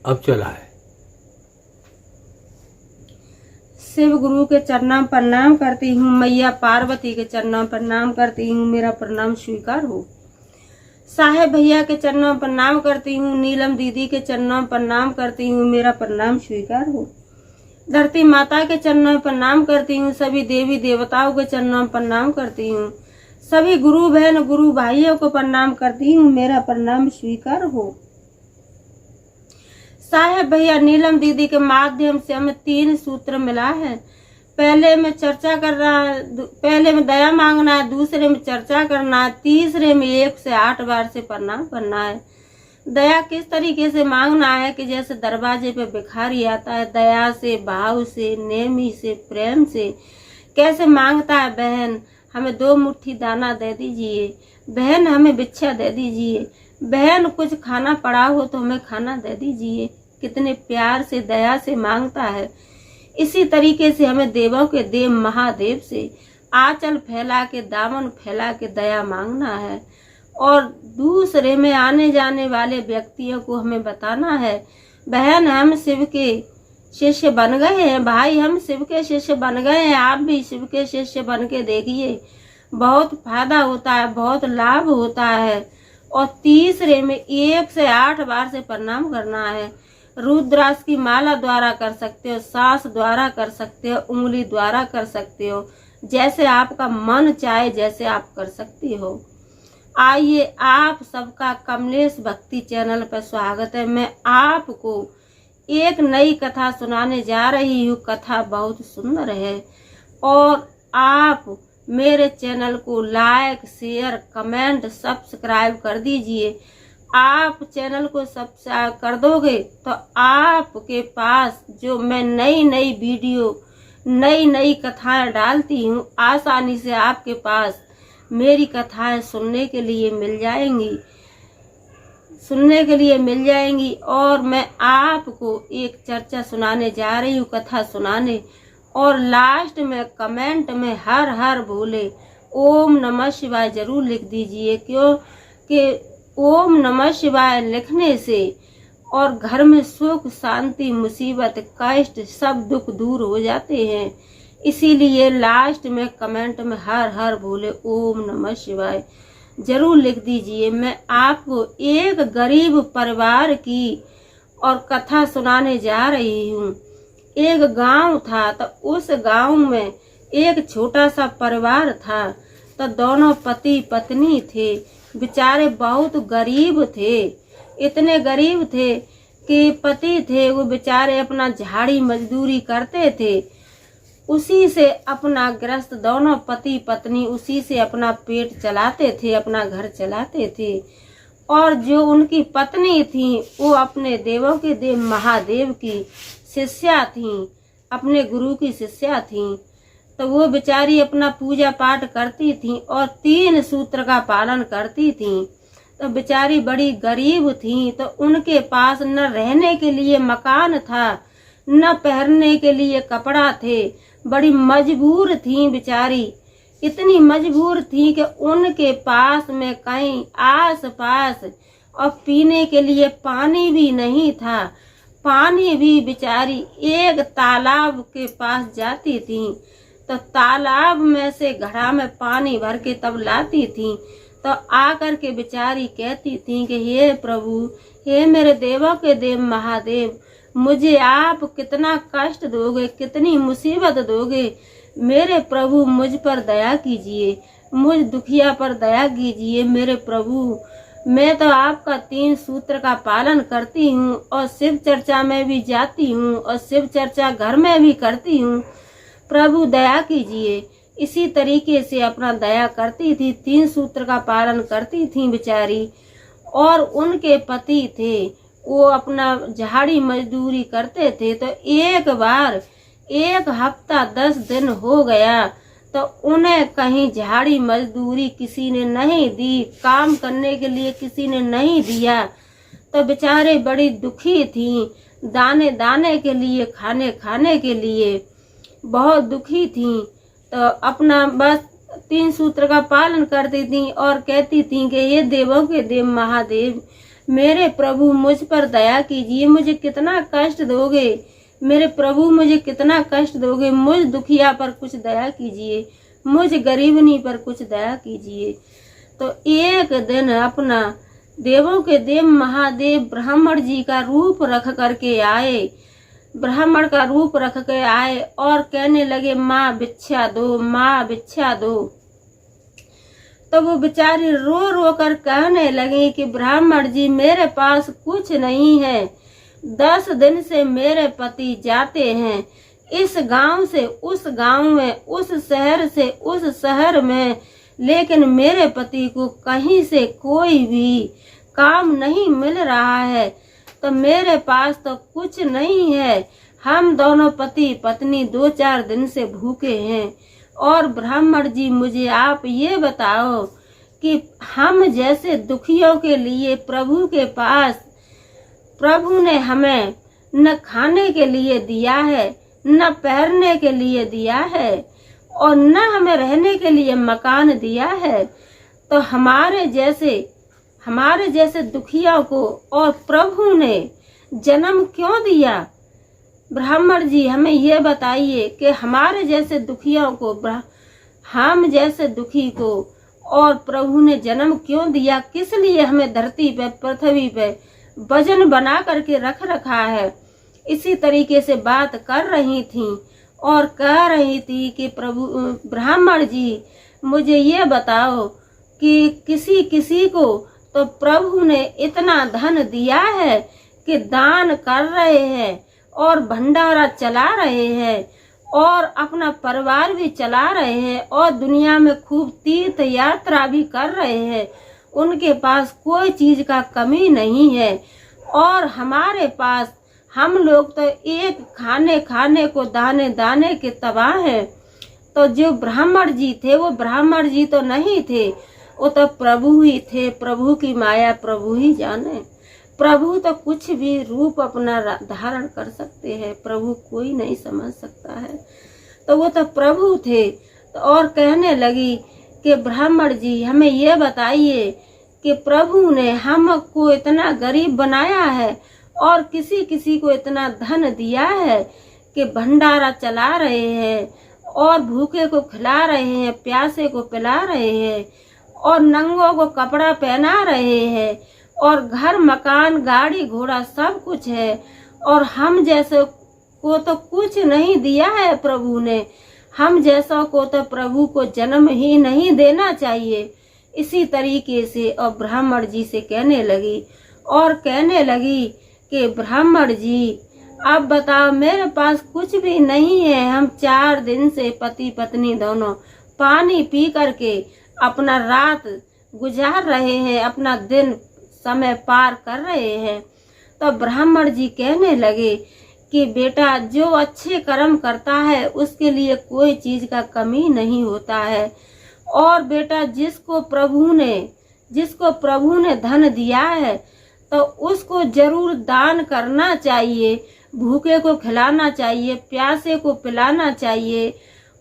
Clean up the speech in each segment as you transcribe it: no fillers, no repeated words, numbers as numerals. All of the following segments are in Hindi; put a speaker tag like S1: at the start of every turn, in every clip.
S1: अब चला है।
S2: शिव गुरु के चरणों प्रणाम करती हूँ, मैया पार्वती के चरणों प्रणाम करती हूँ, मेरा प्रणाम स्वीकार हो। साहेब भैया के चरणों प्रणाम करती हूँ, नीलम दीदी के चरणों प्रणाम करती हूँ, मेरा प्रणाम स्वीकार हो। धरती माता के चरणों प्रणाम करती हूँ, सभी देवी देवताओं के चरणों प्रणाम करती हूँ, सभी गुरु बहन गुरु भाइयों को प्रणाम करती हूँ, मेरा प्रणाम स्वीकार हो। साहेब भैया नीलम दीदी के माध्यम से हमें 3 सूत्र मिला है। पहले में चर्चा करना, पहले में दया मांगना है, दूसरे में चर्चा करना है, तीसरे में 1 से 8 बार से प्रणाम करना है। दया किस तरीके से मांगना है कि जैसे दरवाजे पे भिखारी आता है, दया से, भाव से, नेमी से, प्रेम से कैसे मांगता है, बहन हमें 2 मुट्ठी दाना दे दीजिए, बहन हमें भिक्षा दे दीजिए, बहन कुछ खाना पड़ा हो तो हमें खाना दे दीजिए, कितने प्यार से दया से मांगता है। इसी तरीके से हमें देवों के देव महादेव से आंचल फैला के, दामन फैला के दया मांगना है। और दूसरे में आने जाने वाले व्यक्तियों को हमें बताना है, बहन हम शिव के शिष्य बन गए हैं, भाई हम शिव के शिष्य बन गए हैं, आप भी शिव के शिष्य बन के देखिए, बहुत फायदा होता है, बहुत लाभ होता है। और तीसरे में 1 से 8 बार से प्रणाम करना है। रुद्राक्ष की माला द्वारा कर सकते हो, सांस द्वारा कर सकते हो, उंगली द्वारा कर सकते हो, जैसे आपका मन चाहे जैसे आप कर सकती हो। आइए आप सबका कमलेश भक्ति चैनल पर स्वागत है। मैं आपको एक नई कथा सुनाने जा रही हूँ। कथा बहुत सुंदर है और आप मेरे चैनल को लाइक, शेयर, कमेंट, सब्सक्राइब कर दीजिए। आप चैनल को सब्सक्राइब कर दोगे तो आपके पास जो मैं नई नई वीडियो, नई नई कथाएं डालती हूँ, आसानी से आपके पास मेरी कथाएं सुनने के लिए मिल जाएंगी। और मैं आपको एक चर्चा सुनाने जा रही हूँ, कथा सुनाने। और लास्ट में कमेंट में हर हर बोले ओम नमः शिवाय जरूर लिख दीजिए, क्योंकि ओम नमः शिवाय लिखने से और घर में सुख, शांति, मुसीबत, कष्ट सब दुख दूर हो जाते हैं। इसीलिए लास्ट में कमेंट में हर हर बोले ओम नमः शिवाय जरूर लिख दीजिए। मैं आपको एक गरीब परिवार की और कथा सुनाने जा रही हूँ। एक गांव था, तो उस गांव में एक छोटा सा परिवार था। तो दोनों पति पत्नी थे, बेचारे बहुत गरीब थे। इतने गरीब थे कि पति थे वो बेचारे अपना झाड़ी मजदूरी करते थे, उसी से अपना गृहस्थ, दोनों पति पत्नी उसी से अपना पेट चलाते थे, अपना घर चलाते थे। और जो उनकी पत्नी थी वो अपने देवों के देव महादेव की शिष्या थी, अपने गुरु की शिष्या थी। तो वो बेचारी अपना पूजा पाठ करती थी और 3 सूत्र का पालन करती थी। तो बेचारी बड़ी गरीब थी, तो उनके पास न रहने के लिए मकान था, न पहनने के लिए कपड़ा थे। बड़ी मजबूर थी बेचारी, इतनी मजबूर थी कि उनके पास में कहीं आस पास और पीने के लिए पानी भी नहीं था। पानी भी बेचारी एक तालाब के पास जाती थी, तो तालाब में से घड़ा में पानी भर के तब लाती थी। तो आकर के बेचारी कहती थी कि हे प्रभु, हे मेरे देवों के देव महादेव, मुझे आप कितना कष्ट दोगे, कितनी मुसीबत दोगे। मेरे प्रभु मुझ पर दया कीजिए, मुझ दुखिया पर दया कीजिए। मेरे प्रभु मैं तो आपका 3 सूत्र का पालन करती हूँ और शिव चर्चा में भी जाती हूँ और शिव चर्चा घर में भी करती हूँ, प्रभु दया कीजिए। इसी तरीके से अपना दया करती थी, 3 सूत्र का पालन करती थी बेचारी। और उनके पति थे वो अपना झाड़ी मजदूरी करते थे। तो एक बार 1 हफ्ता 10 दिन हो गया तो उन्हें कहीं झाड़ी मजदूरी किसी ने नहीं दी, काम करने के लिए किसी ने नहीं दिया। तो बेचारे बड़ी दुखी थी, दाने दाने के लिए, खाने खाने के लिए बहुत दुखी थी। तो अपना बस 3 सूत्र का पालन करती थी और कहती थी कि ये देवों के देव महादेव, मेरे प्रभु मुझ पर दया कीजिए, मुझे कितना कष्ट दोगे, मेरे प्रभु मुझे कितना कष्ट दोगे, मुझ दुखिया पर कुछ दया कीजिए, मुझ गरीबनी पर कुछ दया कीजिए। तो एक दिन अपना देवों के देव महादेव ब्राह्मण जी का रूप रख करके आए, ब्राह्मण का रूप रख के आए और कहने लगे माँ भिक्षा दो, माँ भिक्षा दो। तो वो बेचारी रो रो कर कहने लगी कि ब्राह्मण जी मेरे पास कुछ नहीं है, 10 दिन से मेरे पति जाते हैं इस गांव से उस गांव में, उस शहर से उस शहर में, लेकिन मेरे पति को कहीं से कोई भी काम नहीं मिल रहा है, तो मेरे पास तो कुछ नहीं है। हम दोनों पति पत्नी 2-4 दिन से भूखे हैं। और ब्राह्मण जी मुझे आप ये बताओ कि हम जैसे दुखियों के लिए प्रभु के पास, प्रभु ने हमें न खाने के लिए दिया है, न पहनने के लिए दिया है, और न हमें रहने के लिए मकान दिया है, तो हमारे जैसे दुखियों को और प्रभु ने जन्म क्यों दिया? ब्राह्मण जी हमें ये बताइए कि हमारे जैसे दुखियों को, हम जैसे दुखी को और प्रभु ने जन्म क्यों दिया? किस लिए हमें धरती पे, पृथ्वी पे वजन बना करके रख रखा है? इसी तरीके से बात कर रही थी और कह रही थी कि प्रभु ब्राह्मण जी मुझे ये बताओ कि किसी किसी को तो प्रभु ने इतना धन दिया है कि दान कर रहे हैं और भंडारा चला रहे हैं और अपना परिवार भी चला रहे हैं और दुनिया में खूब तीर्थ यात्रा भी कर रहे हैं। उनके पास कोई चीज का कमी नहीं है, और हमारे पास हम लोग तो एक खाने को दाने दाने के तबाह हैं। तो जो ब्राह्मण जी थे वो ब्राह्मण जी तो नहीं थे, वो तो प्रभु ही थे। प्रभु की माया प्रभु ही जाने। प्रभु तो कुछ भी रूप अपना धारण कर सकते हैं, प्रभु कोई नहीं समझ सकता है। तो वो तो प्रभु थे। तो और कहने लगी कि ब्राह्मण जी हमें ये बताइए कि प्रभु ने हमको इतना गरीब बनाया है और किसी किसी को इतना धन दिया है कि भंडारा चला रहे हैं और भूखे को खिला रहे हैं, प्यासे को पिला रहे हैं और नंगों को कपड़ा पहना रहे हैं और घर मकान गाड़ी घोड़ा सब कुछ है, और हम जैसे को तो कुछ नहीं दिया है प्रभु ने। हम जैसा को तो प्रभु को जन्म ही नहीं देना चाहिए। इसी तरीके से और ब्राह्मण जी से कहने लगी और कहने लगी कि ब्राह्मण जी अब बताओ मेरे पास कुछ भी नहीं है। हम 4 दिन से पति पत्नी दोनों पानी पी करके अपना रात गुजार रहे हैं, अपना दिन समय पार कर रहे हैं। तो ब्राह्मण जी कहने लगे कि बेटा जो अच्छे कर्म करता है उसके लिए कोई चीज का कमी नहीं होता है, और बेटा जिसको प्रभु ने धन दिया है तो उसको जरूर दान करना चाहिए, भूखे को खिलाना चाहिए, प्यासे को पिलाना चाहिए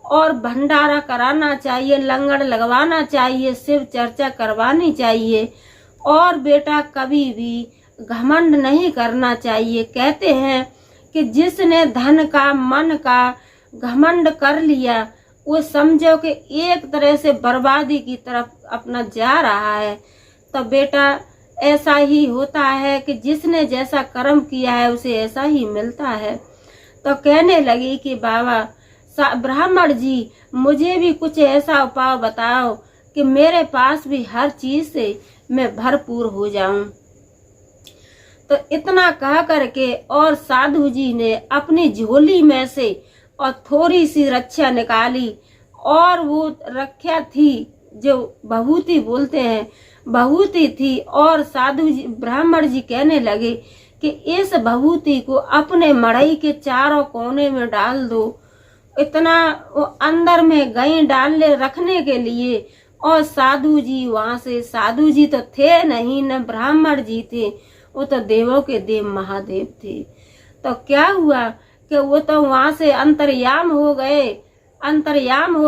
S2: और भंडारा कराना चाहिए, लंगर लगवाना चाहिए, शिव चर्चा करवानी चाहिए, और बेटा कभी भी घमंड नहीं करना चाहिए। कहते हैं कि जिसने धन का मन का घमंड कर लिया वो समझो कि एक तरह से बर्बादी की तरफ अपना जा रहा है। तो बेटा ऐसा ही होता है कि जिसने जैसा कर्म किया है उसे ऐसा ही मिलता है। तो कहने लगी कि बाबा ब्राह्मण जी मुझे भी कुछ ऐसा उपाय बताओ कि मेरे पास भी हर चीज से मैं भरपूर हो जाऊं। तो इतना कह करके और साधु जी ने अपनी झोली में से और थोड़ी सी रक्षा निकाली, और वो रक्षा थी जो भभूति बोलते हैं, भभूति थी। और साधु जी ब्राह्मण जी कहने लगे कि इस भभूति को अपने मड़ई के चारों कोने में डाल दो। इतना वो अंदर में गई डालने रखने के लिए, और साधु जी वहां से, साधु जी तो थे नहीं न ब्राह्मण जी थे, वो तो देवों के देव महादेव थे। तो क्या हुआ कि वो तो वहां से अंतर्याम हो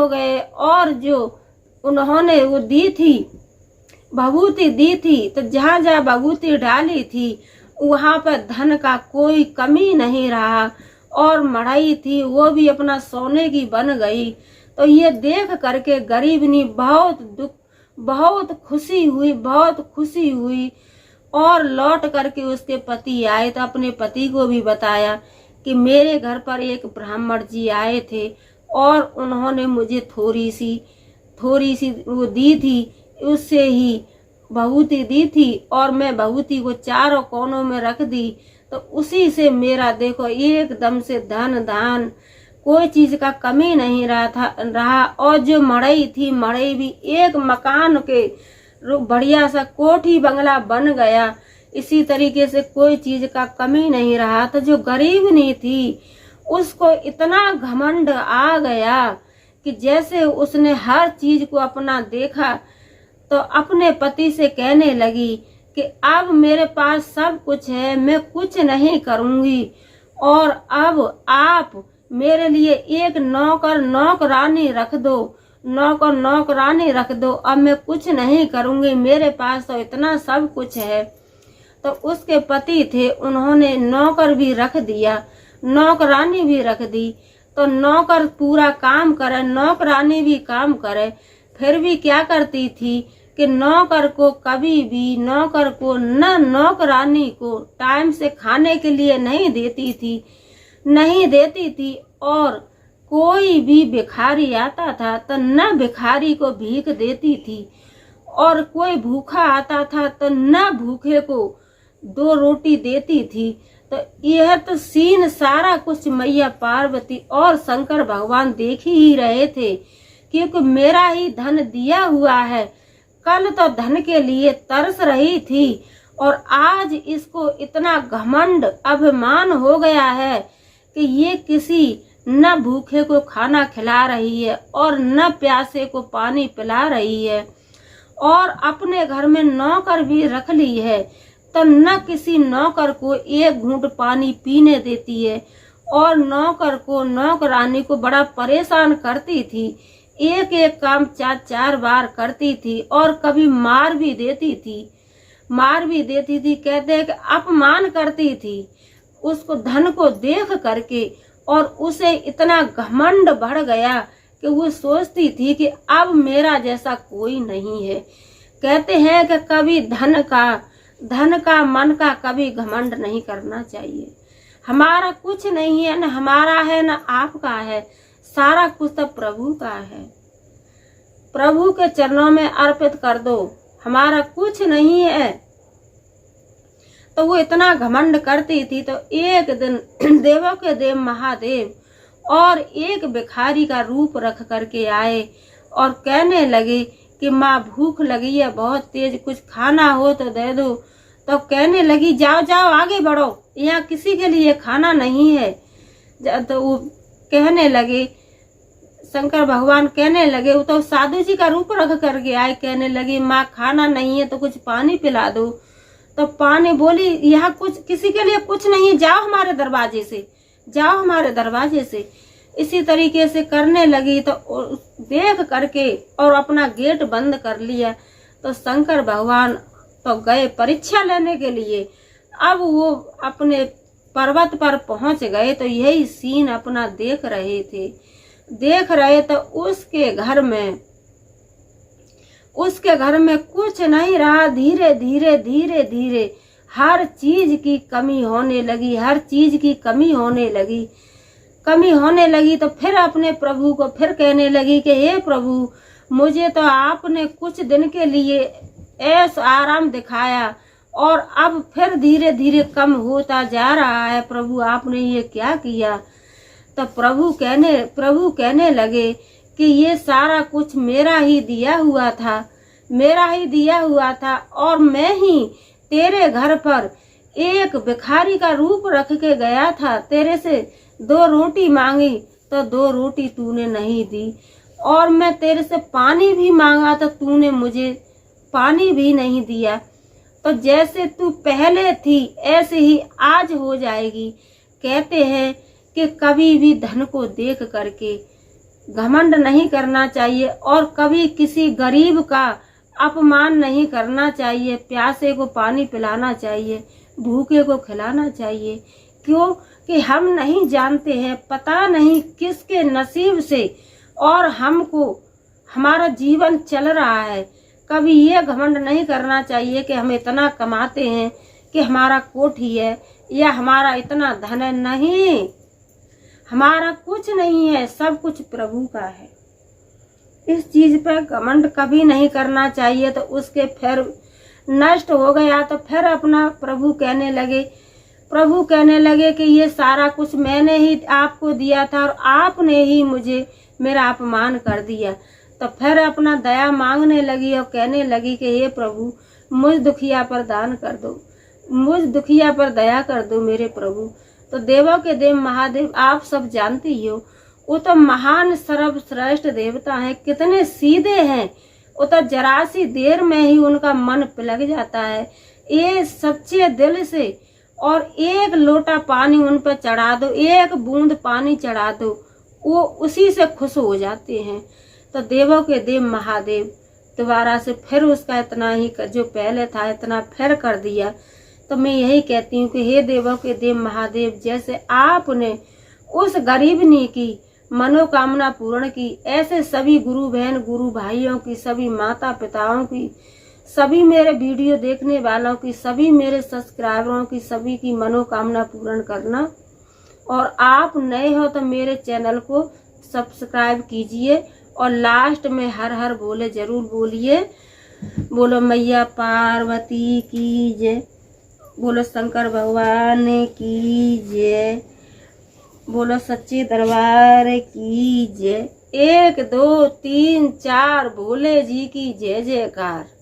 S2: गए और जो उन्होंने वो दी थी भभूति दी थी तो जहाँ जहाँ भभूति डाली थी वहाँ पर धन का कोई कमी नहीं रहा, और मड़ई थी वो भी अपना सोने की बन गई। तो ये देख करके गरीबनी बहुत खुशी हुई। और लौट करके उसके पति आए तो अपने पति को भी बताया कि मेरे घर पर एक ब्राह्मण जी आए थे और उन्होंने मुझे थोड़ी सी वो दी थी, उससे ही भभूति दी थी और मैं भभूति को चारों कोनों में रख दी। तो उसी से मेरा देखो एकदम से धन धान कोई चीज का कमी नहीं रहा। और जो मड़ई थी, मड़ई भी एक मकान के बढ़िया सा कोठी बंगला बन गया। इसी तरीके से कोई चीज का कमी नहीं रहा। तो जो गरीबनी थी उसको इतना घमंड आ गया कि जैसे उसने हर चीज को अपना देखा तो अपने पति से कहने लगी कि अब मेरे पास सब कुछ है, मैं कुछ नहीं करूंगी, और अब आप मेरे लिए एक नौकरानी रख दो, अब मैं कुछ नहीं करूंगी, मेरे पास तो इतना सब कुछ है। तो उसके पति थे, उन्होंने नौकर भी रख दिया, नौकरानी भी रख दी। तो नौकर पूरा काम करे, नौकरानी भी काम करे, फिर भी क्या करती थी कि नौकर को न नौकरानी को टाइम से खाने के लिए नहीं देती थी। और कोई भी भिखारी आता था तो न भिखारी को भीख देती थी, और कोई भूखा आता था तो न भूखे को 2 रोटी देती थी। तो यह तो सीन सारा कुछ मैया पार्वती और शंकर भगवान देख ही रहे थे, क्योंकि मेरा ही धन दिया हुआ है। कल तो धन के लिए तरस रही थी और आज इसको इतना घमंड अभिमान हो गया है कि ये किसी न भूखे को खाना खिला रही है और न प्यासे को पानी पिला रही है, और अपने घर में नौकर भी रख ली है तो न किसी नौकर को एक घूंट पानी पीने देती है, और नौकरानी को बड़ा परेशान करती थी। एक काम 4 बार करती थी और कभी मार भी देती थी। कहते हैं कि अपमान करती थी उसको धन को देख करके, और उसे इतना घमंड बढ़ गया कि वो सोचती थी कि अब मेरा जैसा कोई नहीं है। कहते हैं कि कभी धन का मन का कभी घमंड नहीं करना चाहिए। हमारा कुछ नहीं है, न हमारा है न आपका है, सारा कुछ तो प्रभु का है। प्रभु के चरणों में अर्पित कर दो, हमारा कुछ नहीं है। तो वो इतना घमंड करती थी। तो एक दिन देवों के देव महादेव और एक भिखारी का रूप रख करके आए और कहने लगे कि माँ भूख लगी है बहुत तेज, कुछ खाना हो तो दे दो। तो कहने लगी जाओ आगे बढ़ो, यहाँ किसी के लिए खाना नहीं है। तो वो कहने लगे, शंकर भगवान कहने लगे, वो तो साधु जी का रूप रख करके आए, कहने लगे माँ खाना नहीं है तो कुछ पानी पिला दो। तो पानी बोली यहाँ कुछ किसी के लिए कुछ नहीं है, जाओ हमारे दरवाजे से। इसी तरीके से करने लगी। तो देख करके और अपना गेट बंद कर लिया। तो शंकर भगवान तो गए परीक्षा लेने के लिए। अब वो अपने पर्वत पर पहुंच गए तो यही सीन अपना देख रहे तो उसके घर में कुछ नहीं रहा। धीरे धीरे हर चीज की कमी होने लगी। तो फिर अपने प्रभु को फिर कहने लगी कि हे प्रभु, मुझे तो आपने कुछ दिन के लिए ऐसा आराम दिखाया और अब फिर धीरे धीरे कम होता जा रहा है। प्रभु आपने ये क्या किया? तो प्रभु कहने लगे कि ये सारा कुछ मेरा ही दिया हुआ था और मैं ही तेरे घर पर एक भिखारी का रूप रख के गया था। तेरे से 2 रोटी मांगी तो 2 रोटी तूने नहीं दी, और मैं तेरे से पानी भी मांगा तो तूने मुझे पानी भी नहीं दिया। तो जैसे तू पहले थी ऐसे ही आज हो जाएगी। कहते हैं कि कभी भी धन को देख करके घमंड नहीं करना चाहिए और कभी किसी गरीब का अपमान नहीं करना चाहिए, प्यासे को पानी पिलाना चाहिए, भूखे को खिलाना चाहिए। क्यों कि हम नहीं जानते हैं, पता नहीं किसके नसीब से और हमको हमारा जीवन चल रहा है। कभी ये घमंड नहीं करना चाहिए कि हम इतना कमाते हैं कि हमारा कोठी है या हमारा इतना धन है। नहीं, हमारा कुछ नहीं है, सब कुछ प्रभु का है। इस चीज पर घमंड कभी नहीं करना चाहिए। तो उसके फिर नष्ट हो गया तो फिर अपना प्रभु कहने लगे कि ये सारा कुछ मैंने ही आपको दिया था और आपने ही मुझे मेरा अपमान कर दिया। तो फिर अपना दया मांगने लगी और कहने लगी कि हे प्रभु, मुझ दुखिया पर दान कर दो, मुझ दुखिया पर दया कर दो मेरे प्रभु। तो देवों के देव महादेव आप सब जानते ही हो, वो तो महान सर्वश्रेष्ठ देवता हैं, कितने सीधे हैं। वो तो जरा सी देर में ही उनका मन पिलक जाता है। ये सच्चे दिल से और एक लोटा पानी उन पर चढ़ा दो, एक बूंद पानी चढ़ा दो, वो उसी से खुश हो जाते हैं। तो देवों के देव महादेव दोबारा से फिर उसका इतना ही जो पहले था इतना फिर कर दिया। तो मैं यही कहती हूँ कि हे देवों के देव महादेव, जैसे आपने उस गरीबनी की मनोकामना पूर्ण की, ऐसे सभी गुरु बहन गुरु भाइयों की, सभी माता पिताओं की, सभी मेरे वीडियो देखने वालों की, सभी मेरे सब्सक्राइबरों की, सभी की मनोकामना पूर्ण करना। और आप नए हो तो मेरे चैनल को सब्सक्राइब कीजिए और लास्ट में हर हर बोले जरूर बोलिए। बोलो मैया पार्वती की जय, बोलो शंकर भगवान की जय, बोलो सच्चे दरबार की जय। 1 2 3 4 भोले जी की जय जयकार।